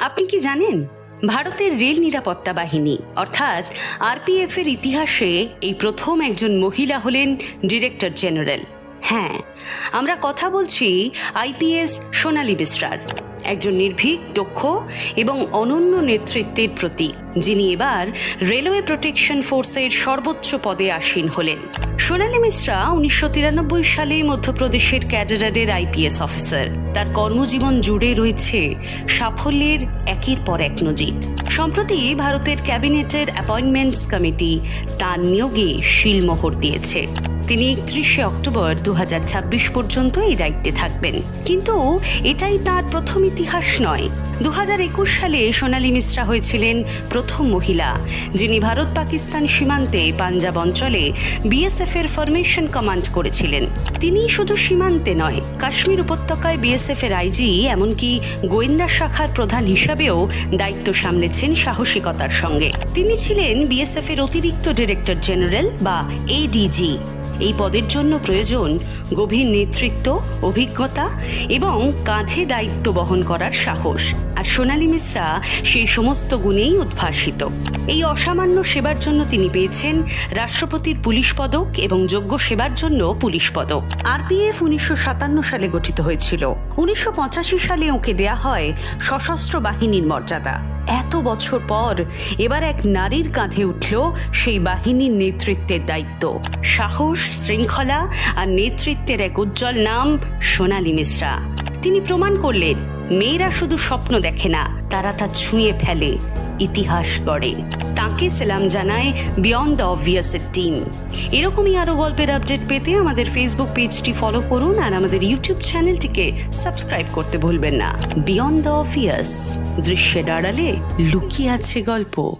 আপনি কি জানেন ভারতের রেল নিরাপত্তা বাহিনী অর্থাৎ আরপিএফ এর ইতিহাসে এই প্রথম একজন মহিলা হলেন ডিরেক্টর জেনারেল। হ্যাঁ, আমরা কথা বলছি আইপিএস সোনালী মিশ্রার, একজন নির্ভীক, দক্ষ এবং অনন্য নেতৃত্বের প্রতীক, যিনি এবার রেলওয়ে প্রোটেকশন ফোর্সের সর্বোচ্চ পদে আসীন হলেন। সোনালী মিশ্রা 1993 সালে মধ্যপ্রদেশের ক্যাডারের আইপিএস অফিসার। তার কর্মজীবন জুড়ে রয়েছে সাফল্যের একের পর এক নজির। সম্প্রতি ভারতের ক্যাবিনেটের অ্যাপয়েন্টমেন্টস কমিটি তার নিয়োগে শিলমোহর দিয়েছে। তিনি 31শে অক্টোবর 2026 পর্যন্ত এই দায়িত্বে থাকবেন। কিন্তু এটাই তার প্রথম ইতিহাস নয়। 2021 সালে সোনালী মিশ্রা হয়েছিলেন প্রথম মহিলা যিনি ভারত পাকিস্তান সীমান্তে পাঞ্জাব অঞ্চলে বিএসএফ এর ফরমেশন কমান্ড করেছিলেন। তিনি শুধু সীমান্তে নয়, কাশ্মীর উপত্যকায় বিএসএফ এর আইজি, এমনকি গোয়েন্দা শাখার প্রধান হিসাবেও দায়িত্ব সামলেছেন সাহসিকতার সঙ্গে। তিনি ছিলেন বিএসএফ এর অতিরিক্ত ডিরেক্টর জেনারেল বা এডিজি। এই পদের জন্য প্রয়োজন গভীর নেতৃত্ব, অভিজ্ঞতা এবং কাঁধে দায়িত্ব বহন করার সাহস। আর সোনালী মিশ্রা সেই সমস্ত গুণেই উদ্ভাসিত। এই অসামান্য সেবার জন্য তিনি পেয়েছেন রাষ্ট্রপতির পুলিশ পদক এবং যোগ্য সেবার জন্য পুলিশ পদক। আরপিএফ 1957 সালে গঠিত হয়েছিল। 1985 সালে ওকে দেয়া হয় সশস্ত্র বাহিনীর মর্যাদা। এত বছর পর এবার এক নারীর কাঁধে উঠল সেই বাহিনীর নেতৃত্বের দায়িত্ব। সাহস, শৃঙ্খলা আর নেতৃত্বের এক উজ্জ্বল নাম সোনালী মিশ্রা। তিনি প্রমাণ করলেন মেয়েরা শুধু স্বপ্ন দেখে না, তারা তা ছুঁয়ে ফেলে, ইতিহাস গড়ে। তাকে সালাম জানায় বিয়ন্ড দ্য অবভিয়াসের টিম। এরকমই আরও গল্পের আপডেট পেতে আমাদের ফেসবুক পেজটি ফলো করুন আর আমাদের ইউটিউব চ্যানেলটিকে সাবস্ক্রাইব করতে ভুলবেন না। বিয়ন্ড দ্য অবভিয়াস, দৃশ্যের আড়ালে লুকিয়ে আছে গল্প।